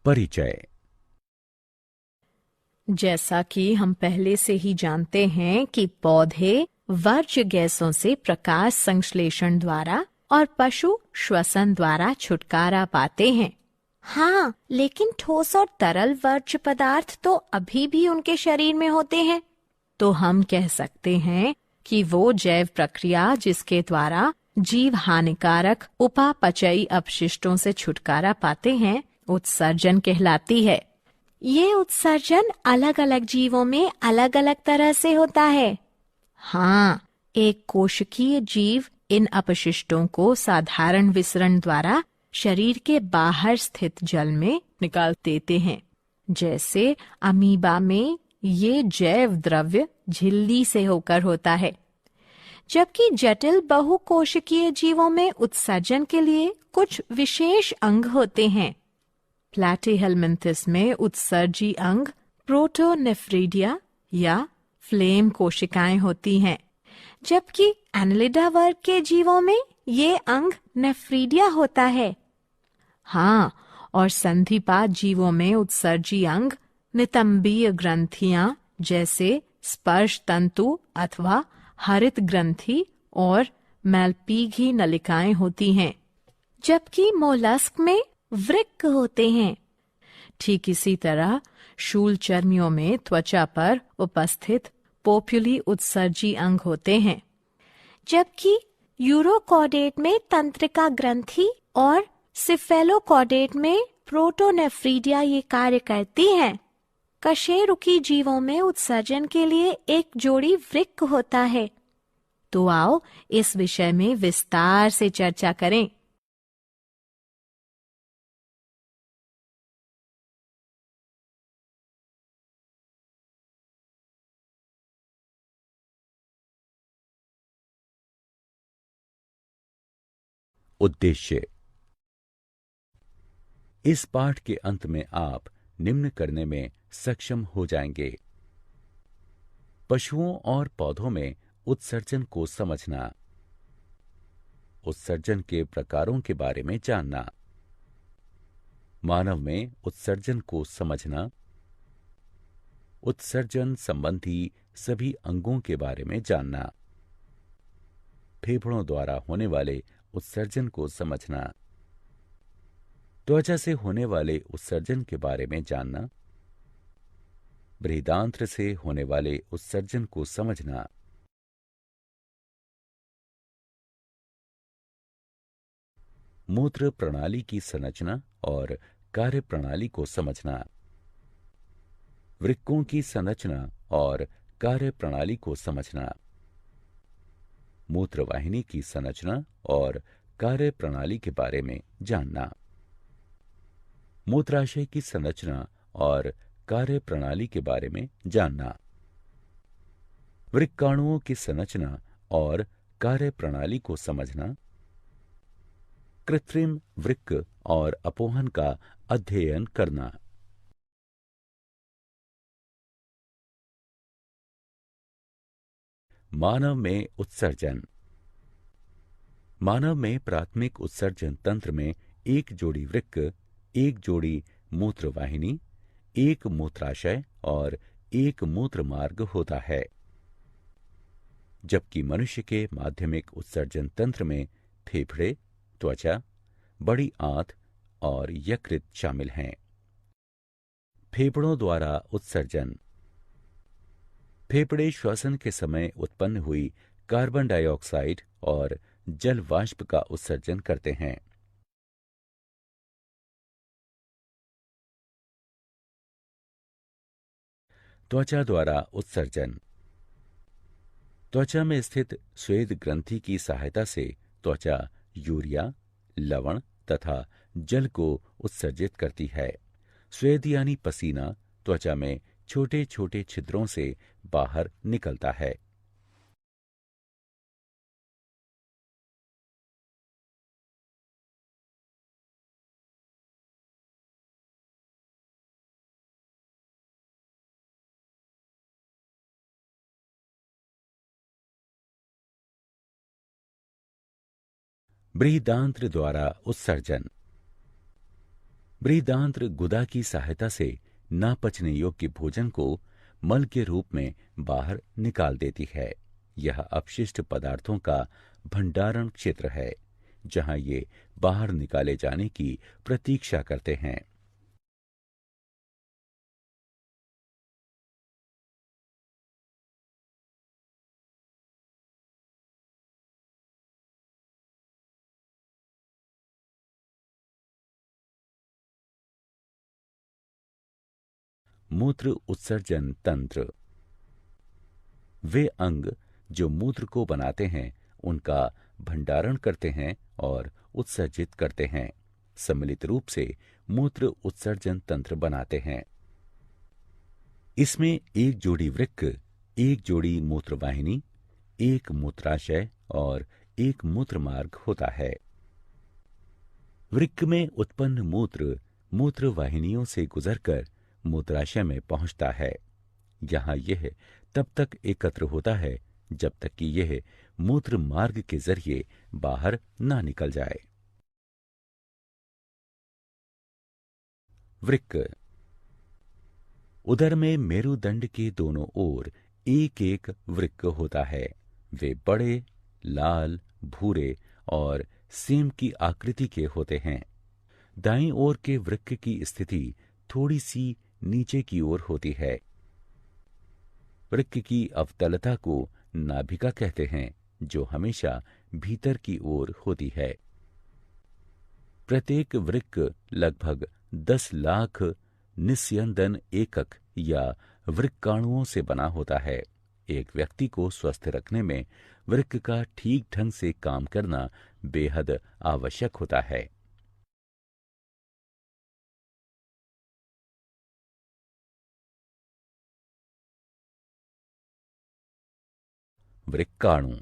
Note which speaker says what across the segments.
Speaker 1: परिचय।
Speaker 2: जैसा कि हम पहले से ही जानते हैं कि पौधे वर्ज्य गैसों से प्रकाश संश्लेषण द्वारा और पशु श्वसन द्वारा छुटकारा पाते हैं। हाँ, लेकिन ठोस और तरल वर्ज्य पदार्थ तो अभी भी उनके शरीर में होते हैं। तो हम कह सकते हैं कि वो जैव प्रक्रिया जिसके द्वारा जीव हानिकारक उपापचयी अपशिष्टों से छुटकारा पाते हैं, उत्सर्जन कहलाती है। ये उत्सर्जन अलग अलग जीवों में अलग अलग तरह से होता है। हाँ, एक कोशिकीय जीव इन अपशिष्टों को साधारण विसरण द्वारा शरीर के बाहर स्थित जल में निकाल देते हैं। जैसे अमीबा में ये जैव द्रव्य झिल्ली से होकर होता है, जबकि जटिल बहुकोशिकीय जीवों में उत्सर्जन के लिए कुछ विशेष अंग होते हैं। प्लैटीहेलमिन्थस में उत्सर्जी अंग प्रोटोनेफ्रिडिया या फ्लेम कोशिकाएं होती हैं, जबकि एनालिडा वर्ग के जीवों में ये अंग नेफ्रीडिया होता है। हाँ, और संधिपात जीवों में उत्सर्जी अंग नितंबीय ग्रंथियां जैसे स्पर्श तंतु अथवा हरित ग्रंथि और मैल्पीघी नलिकाएं होती हैं, जबकि मोलस्क में वृक्क होते हैं। ठीक इसी तरह शूलचर्मियों में त्वचा पर उपस्थित पोप्युली उत्सर्जी अंग होते हैं, जबकि यूरोकॉडेट में तंत्रिका ग्रंथि और सिफेलोकॉडेट में प्रोटोनेफ्रीडिया ये कार्य करती हैं। कशेरुकी जीवों में उत्सर्जन के लिए एक जोड़ी वृक्क होता है। तो आओ इस विषय में विस्तार से चर्चा करें।
Speaker 1: उद्देश्य। इस पाठ के अंत में आप निम्न करने में सक्षम हो जाएंगे: पशुओं और पौधों में उत्सर्जन को समझना, उत्सर्जन के प्रकारों के बारे में जानना, मानव में उत्सर्जन को समझना, उत्सर्जन संबंधी सभी अंगों के बारे में जानना, फेफड़ों द्वारा होने वाले उत्सर्जन को समझना, त्वचा से होने वाले उत्सर्जन के बारे में जानना, बृहदांत्र से होने वाले उत्सर्जन को समझना, मूत्र प्रणाली की संरचना और कार्य प्रणाली को समझना, वृक्कों की संरचना और कार्य प्रणाली को समझना, मूत्रवाहिनी की संरचना और कार्य प्रणाली के बारे में जानना, मूत्राशय की संरचना और कार्य प्रणाली के बारे में जानना, वृक्काणुओं की संरचना और कार्य प्रणाली को समझना, कृत्रिम वृक्क और अपोहन का अध्ययन करना। मानव में उत्सर्जन। मानव में प्राथमिक उत्सर्जन तंत्र में एक जोड़ी वृक्क, एक जोड़ी मूत्रवाहिनी, एक मूत्राशय और एक मूत्र मार्ग होता है, जबकि मनुष्य के माध्यमिक उत्सर्जन तंत्र में फेफड़े, त्वचा, बड़ी आंत और यकृत शामिल हैं। फेफड़ों द्वारा उत्सर्जन। फेफड़े श्वसन के समय उत्पन्न हुई कार्बन डाइऑक्साइड और जल वाष्प का उत्सर्जन करते हैं। त्वचा द्वारा उत्सर्जन। त्वचा में स्थित स्वेद ग्रंथि की सहायता से त्वचा यूरिया, लवण तथा जल को उत्सर्जित करती है। स्वेद यानी पसीना त्वचा में छोटे छोटे छिद्रों से बाहर निकलता है। बृहदांत्र द्वारा उत्सर्जन। बृहदांत्र गुदा की सहायता से ना पचने योग्य भोजन को मल के रूप में बाहर निकाल देती है। यह अपशिष्ट पदार्थों का भंडारण क्षेत्र है, जहां ये बाहर निकाले जाने की प्रतीक्षा करते हैं। मूत्र उत्सर्जन तंत्र। वे अंग जो मूत्र को बनाते हैं, उनका भंडारण करते हैं और उत्सर्जित करते हैं। सम्मिलित रूप से मूत्र उत्सर्जन तंत्र बनाते हैं। इसमें एक जोड़ी वृक्क, एक जोड़ी मूत्रवाहिनी, एक मूत्राशय और एक मूत्र मार्ग होता है। वृक्क में उत्पन्न मूत्र मूत्र वाहिनियों से गुजरकर मूत्राशय में पहुंचता है। यहाँ यह तब तक एकत्र होता है जब तक कि यह मूत्र मार्ग के जरिए बाहर ना निकल जाए। वृक्क। उदर में मेरुदंड के दोनों ओर एक एक वृक्क होता है। वे बड़े, लाल, भूरे और सेम की आकृति के होते हैं। दाईं ओर के वृक्क की स्थिति थोड़ी सी नीचे की ओर होती है। वृक्क की अवतलता को नाभिका कहते हैं, जो हमेशा भीतर की ओर होती है। प्रत्येक वृक्क लगभग 10 लाख निस्यंदन एकक या वृक्काणुओं से बना होता है। एक व्यक्ति को स्वस्थ रखने में वृक्क का ठीक ढंग से काम करना बेहद आवश्यक होता है। वृक्काणु।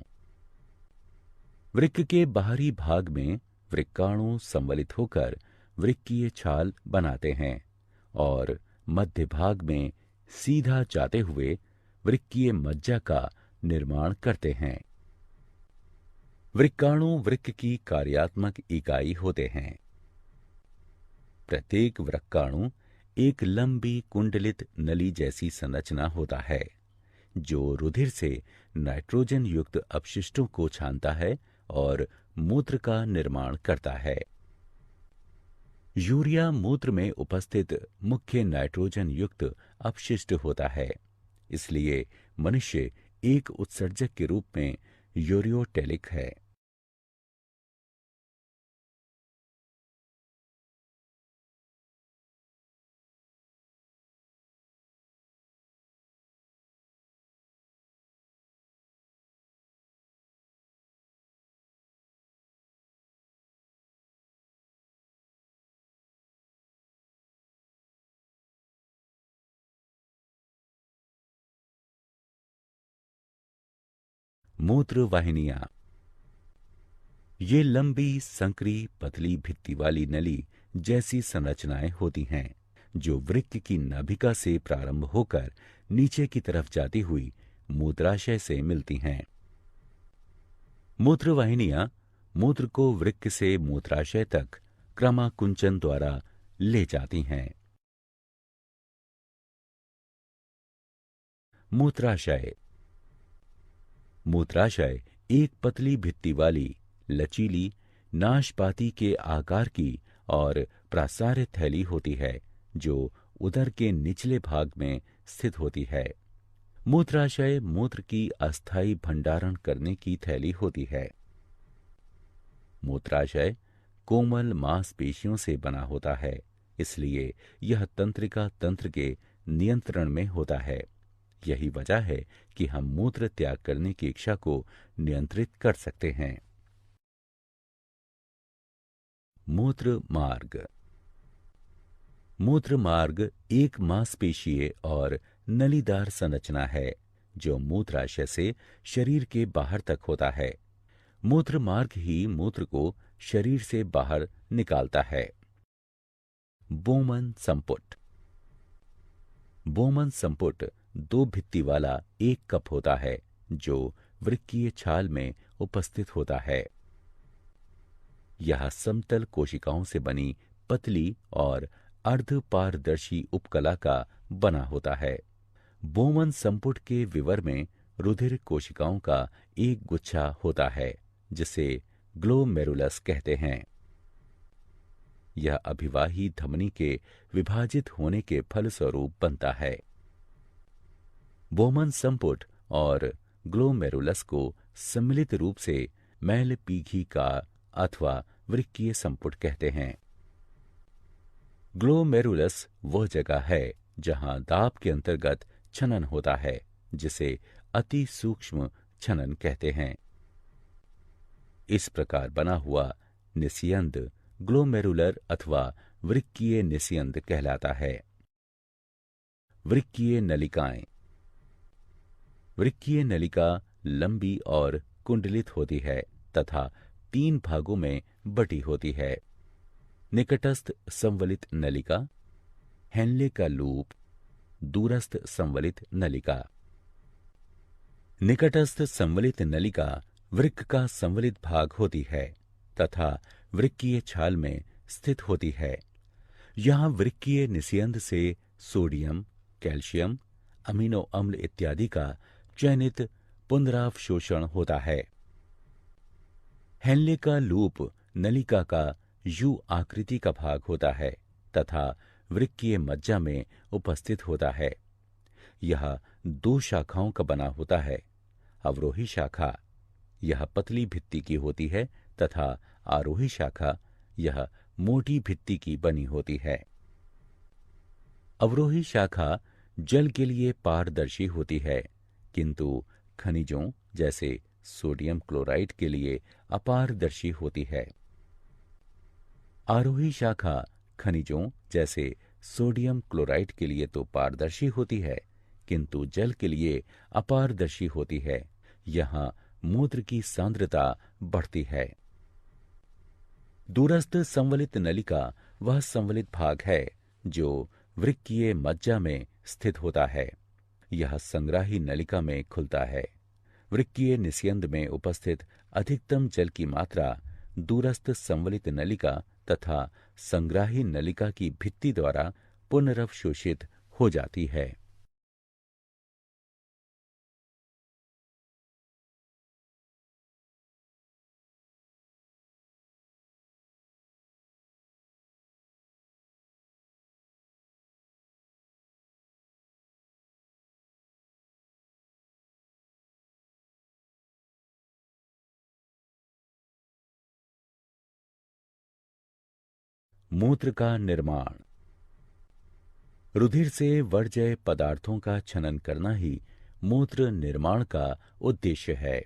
Speaker 1: वृक्क के बाहरी भाग में वृक्काणु संवलित होकर वृक्कीय छाल बनाते हैं और मध्य भाग में सीधा जाते हुए वृक्कीय मज्जा का निर्माण करते हैं। वृक्काणु वृक्क की कार्यात्मक इकाई होते हैं। प्रत्येक वृक्काणु एक लंबी कुंडलित नली जैसी संरचना होता है, जो रुधिर से नाइट्रोजन युक्त अपशिष्टों को छानता है और मूत्र का निर्माण करता है। यूरिया मूत्र में उपस्थित मुख्य नाइट्रोजन युक्त अपशिष्ट होता है। इसलिए मनुष्य एक उत्सर्जक के रूप में यूरियोटेलिक है। मूत्र वाहिनियां। ये लंबी संकरी पतली भित्ति वाली नली जैसी संरचनाएं होती हैं, जो वृक्क की नाभिका से प्रारंभ होकर नीचे की तरफ जाती हुई मूत्राशय से मिलती हैं। मूत्र वाहिनियां मूत्र को वृक्क से मूत्राशय तक क्रमाकुंचन द्वारा ले जाती हैं। मूत्राशय। मूत्राशय एक पतली भित्ति वाली, लचीली, नाशपाती के आकार की और प्रासार्य थैली होती है, जो उदर के निचले भाग में स्थित होती है। मूत्राशय मूत्र की अस्थायी भंडारण करने की थैली होती है। मूत्राशय कोमल मांसपेशियों से बना होता है, इसलिए यह तंत्रिका तंत्र के नियंत्रण में होता है। यही वजह है कि हम मूत्र त्याग करने की इच्छा को नियंत्रित कर सकते हैं। मूत्र मार्ग। मूत्र मार्ग एक मांसपेशीय और नलीदार संरचना है, जो मूत्राशय से शरीर के बाहर तक होता है। मूत्र मार्ग ही मूत्र को शरीर से बाहर निकालता है। बोमन संपुट। बोमन संपुट 2 भित्ति वाला एक कप होता है, जो वृक्कीय छाल में उपस्थित होता है। यह समतल कोशिकाओं से बनी पतली और अर्धपारदर्शी उपकला का बना होता है। बोमन संपुट के विवर में रुधिर कोशिकाओं का एक गुच्छा होता है जिसे ग्लोमेरुलस कहते हैं। यह अभिवाही धमनी के विभाजित होने के फलस्वरूप बनता है। बोमन संपुट और ग्लोमेरुलस को सम्मिलित रूप से मैलपीघी का अथवा वृक्कीय संपुट कहते हैं। ग्लोमेरुलस वह जगह है जहां दाब के अंतर्गत छनन होता है, जिसे अति सूक्ष्म छनन कहते हैं। इस प्रकार बना हुआ निस्यंद ग्लोमेरुलर अथवा वृक्कीय निस्यंद कहलाता है। वृक्कीय नलिकाएं। वृक्कीय नलिका लंबी और कुंडलित होती है तथा 3 भागों में बटी होती है। निकटस्थ संवलित नलिका, हेनले का लूप, दूरस्थ संवलित नलिका। निकटस्थ संवलित नलिका वृक्क का संवलित भाग होती है तथा वृक्कीय छाल में स्थित होती है। यहाँ वृक्कीय निस्यंद से सोडियम, कैल्शियम, अमीनो अम्ल इत्यादि का चयनित पुनरावशोषण होता है। हेनले का लूप नलिका का यू आकृति का भाग होता है तथा वृक्कीय मज्जा में उपस्थित होता है। यह 2 शाखाओं का बना होता है। अवरोही शाखा यह पतली भित्ति की होती है तथा आरोही शाखा यह मोटी भित्ति की बनी होती है। अवरोही शाखा जल के लिए पारदर्शी होती है, किंतु खनिजों जैसे सोडियम क्लोराइड के लिए अपारदर्शी होती है। आरोही शाखा खनिजों जैसे सोडियम क्लोराइड के लिए तो पारदर्शी होती है, किंतु जल के लिए अपारदर्शी होती है। यहाँ मूत्र की सांद्रता बढ़ती है। दूरस्थ संवलित नलिका वह संवलित भाग है जो वृक्कीय मज्जा में स्थित होता है। यह संग्राही नलिका में खुलता है। वृक्कीय निस्यंद में उपस्थित अधिकतम जल की मात्रा दूरस्थ संवलित नलिका तथा संग्राही नलिका की भित्ति द्वारा पुनरवशोषित हो जाती है। मूत्र का निर्माण। रुधिर से वर्ज्य पदार्थों का छनन करना ही मूत्र निर्माण का उद्देश्य है।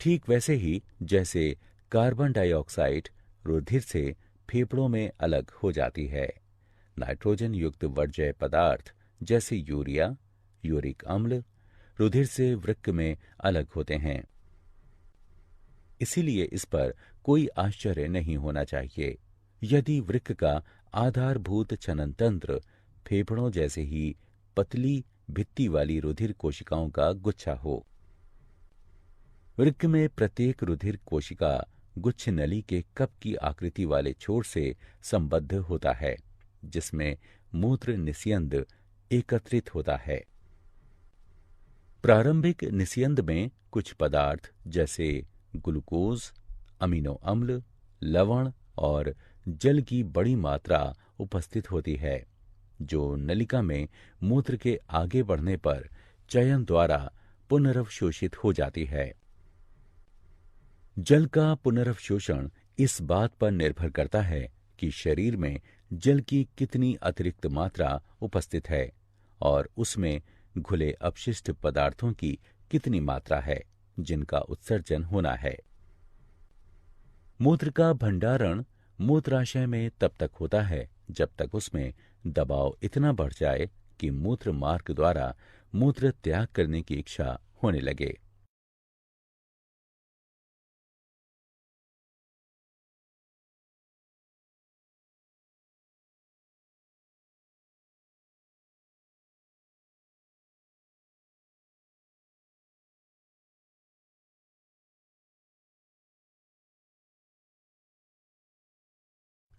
Speaker 1: ठीक वैसे ही जैसे कार्बन डाइऑक्साइड रुधिर से फेफड़ों में अलग हो जाती है, नाइट्रोजन युक्त वर्ज्य पदार्थ जैसे यूरिया, यूरिक अम्ल रुधिर से वृक्क में अलग होते हैं। इसीलिए इस पर कोई आश्चर्य नहीं होना चाहिए यदि वृक्क का आधारभूत छनन तंत्र फेफड़ों जैसे ही पतली भित्ति वाली रुधिर कोशिकाओं का गुच्छा हो। वृक्क में प्रत्येक रुधिर कोशिका गुच्छ नली के कप की आकृति वाले छोर से संबद्ध होता है, जिसमें मूत्र निस्यंद एकत्रित होता है। प्रारंभिक निस्यंद में कुछ पदार्थ जैसे ग्लूकोज, अमीनो अम्ल, लवण और जल की बड़ी मात्रा उपस्थित होती है, जो नलिका में मूत्र के आगे बढ़ने पर चयन द्वारा पुनरवशोषित हो जाती है। जल का पुनरवशोषण इस बात पर निर्भर करता है कि शरीर में जल की कितनी अतिरिक्त मात्रा उपस्थित है और उसमें घुले अपशिष्ट पदार्थों की कितनी मात्रा है जिनका उत्सर्जन होना है। मूत्र का भंडारण मूत्राशय में तब तक होता है जब तक उसमें दबाव इतना बढ़ जाए कि मूत्र मार्ग द्वारा मूत्र त्याग करने की इच्छा होने लगे।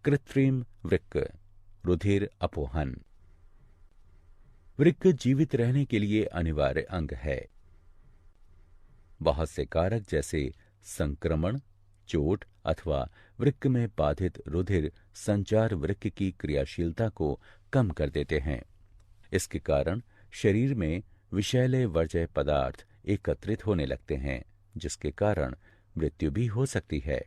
Speaker 1: कृत्रिम वृक्क, रुधिर अपोहन। वृक्क जीवित रहने के लिए अनिवार्य अंग है। बहुत से कारक जैसे संक्रमण, चोट अथवा वृक्क में बाधित रुधिर संचार वृक्क की क्रियाशीलता को कम कर देते हैं। इसके कारण शरीर में विषैले वर्ज्य पदार्थ एकत्रित होने लगते हैं, जिसके कारण मृत्यु भी हो सकती है।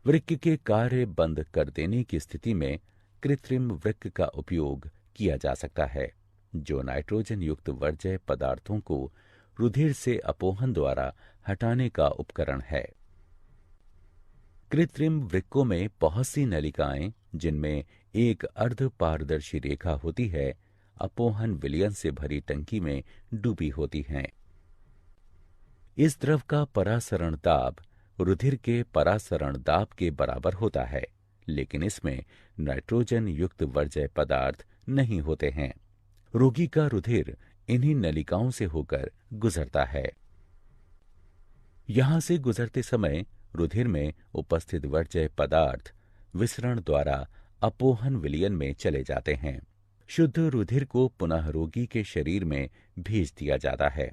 Speaker 1: वृक्क के कार्य बंद कर देने की स्थिति में कृत्रिम वृक्क का उपयोग किया जा सकता है, जो नाइट्रोजन युक्त वर्ज्य पदार्थों को रुधिर से अपोहन द्वारा हटाने का उपकरण है। कृत्रिम वृक्कों में बहुत सी नलिकाएं, जिनमें एक अर्ध पारदर्शी रेखा होती है, अपोहन विलयन से भरी टंकी में डूबी होती हैं। इस द्रव का परासरण दाब रुधिर के परासरण दाब के बराबर होता है, लेकिन इसमें नाइट्रोजन युक्त वर्ज्य पदार्थ नहीं होते हैं। रोगी का रुधिर इन्हीं नलिकाओं से होकर गुजरता है। यहां से गुजरते समय रुधिर में उपस्थित वर्ज्य पदार्थ विसरण द्वारा अपोहन विलयन में चले जाते हैं। शुद्ध रुधिर को पुनः रोगी के शरीर में भेज दिया जाता है।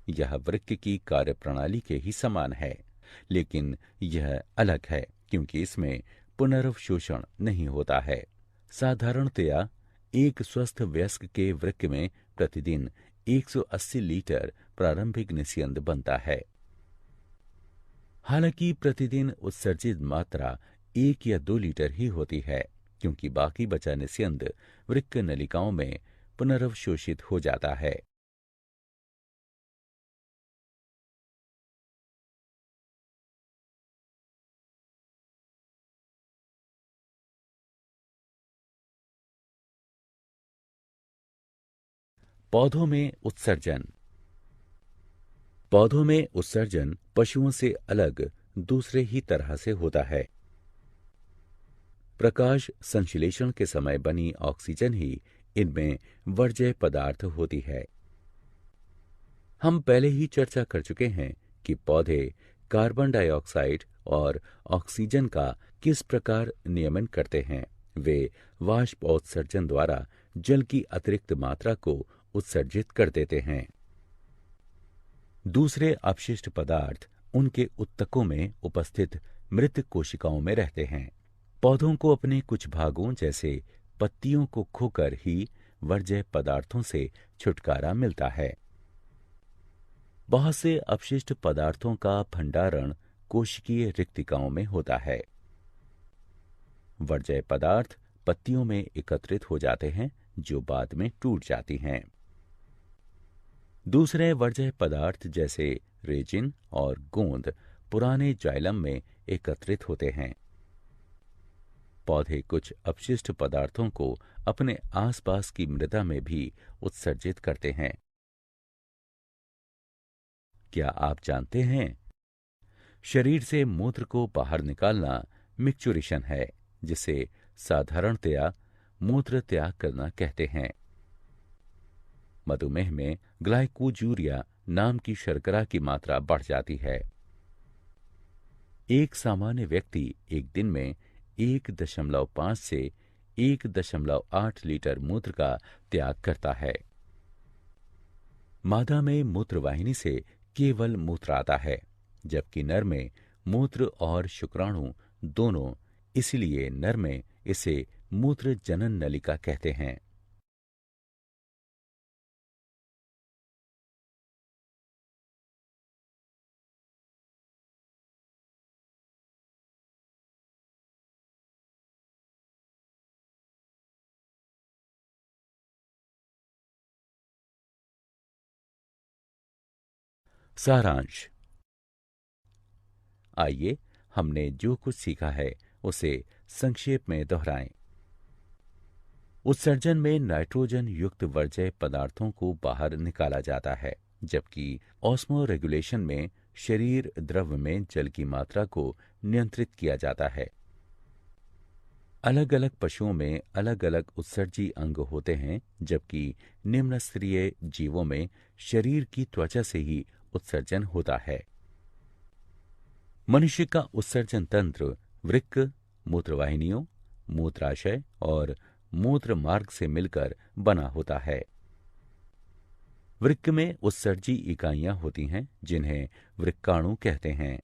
Speaker 1: यह वृक्क की कार्यप्रणाली के ही समान है, लेकिन यह अलग है क्योंकि इसमें पुनर्वशोषण नहीं होता है। साधारणतया एक स्वस्थ वयस्क के वृक्क में प्रतिदिन 180 लीटर प्रारंभिक निस्यंद बनता है। हालांकि प्रतिदिन उत्सर्जित मात्रा 1 या 2 लीटर ही होती है, क्योंकि बाकी बचा निस्यंद वृक्क नलिकाओं में पुनर्वशोषित हो जाता है। पौधों में उत्सर्जन। पौधों में उत्सर्जन पशुओं से अलग दूसरे ही तरह से होता है। प्रकाश संश्लेषण के समय बनी ऑक्सीजन ही इनमें वर्ज्य पदार्थ होती है। हम पहले ही चर्चा कर चुके हैं कि पौधे कार्बन डाइऑक्साइड और ऑक्सीजन का किस प्रकार नियमन करते हैं। वे वाष्पोत्सर्जन द्वारा जल की अतिरिक्त मात्रा को उत्सर्जित कर देते हैं। दूसरे अपशिष्ट पदार्थ उनके उत्तकों में उपस्थित मृत कोशिकाओं में रहते हैं। पौधों को अपने कुछ भागों जैसे पत्तियों को खोकर ही वर्ज्य पदार्थों से छुटकारा मिलता है। बहुत से अपशिष्ट पदार्थों का भंडारण कोशिकीय रिक्तिकाओं में होता है। वर्ज्य पदार्थ पत्तियों में एकत्रित हो जाते हैं, जो बाद में टूट जाती हैं। दूसरे वर्ज्य पदार्थ जैसे रेजिन और गोंद पुराने जाइलम में एकत्रित होते हैं। पौधे कुछ अपशिष्ट पदार्थों को अपने आसपास की मृदा में भी उत्सर्जित करते हैं। क्या आप जानते हैं, शरीर से मूत्र को बाहर निकालना मिक्चुरेशन है, जिसे साधारणतया मूत्र त्याग करना कहते हैं। मधुमेह में ग्लाइकोजूरिया नाम की शर्करा की मात्रा बढ़ जाती है। एक सामान्य व्यक्ति एक दिन में 1.5 से 1.8 लीटर मूत्र का त्याग करता है। मादा में मूत्रवाहिनी से केवल मूत्र आता है, जबकि नर में मूत्र और शुक्राणु दोनों, इसलिए नर में इसे मूत्र जनन नलिका कहते हैं। सारांश। आइए हमने जो कुछ सीखा है उसे संक्षेप में दोहराएं। उत्सर्जन में नाइट्रोजन युक्त वर्ज्य पदार्थों को बाहर निकाला जाता है, जबकि ऑस्मो रेगुलेशन में शरीर द्रव में जल की मात्रा को नियंत्रित किया जाता है। अलग अलग पशुओं में अलग अलग उत्सर्जी अंग होते हैं, जबकि निम्न स्तरीय जीवों में शरीर की त्वचा से ही उत्सर्जन होता है। मनुष्य का उत्सर्जन तंत्र वृक्क मूत्रवाहिनियों, मूत्राशय और मूत्र मार्ग से मिलकर बना होता है। वृक्क में उत्सर्जी इकाइयां होती हैं जिन्हें वृक्काणु कहते हैं।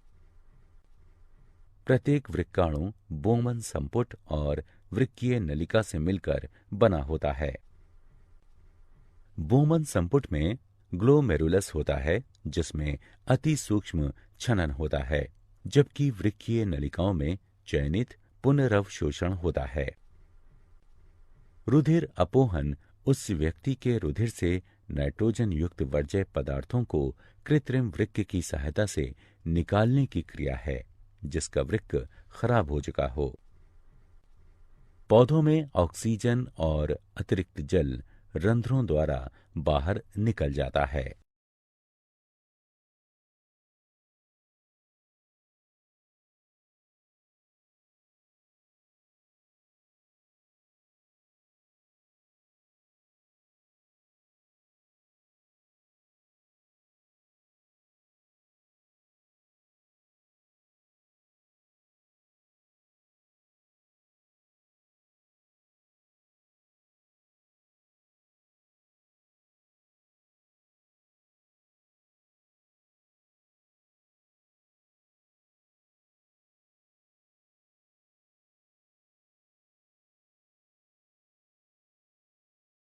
Speaker 1: प्रत्येक वृक्काणु बोमन संपुट और वृक्कीय नलिका से मिलकर बना होता है। बोमन संपुट में ग्लोमेरुलस होता है जिसमें अति सूक्ष्म छनन होता है, जबकि वृक्कीय नलिकाओं में चयनित पुनरवशोषण होता है। रुधिर अपोहन उस व्यक्ति के रुधिर से नाइट्रोजन युक्त वर्ज्य पदार्थों को कृत्रिम वृक्क की सहायता से निकालने की क्रिया है जिसका वृक्क खराब हो चुका हो। पौधों में ऑक्सीजन और अतिरिक्त जल रंध्रों द्वारा बाहर निकल जाता है।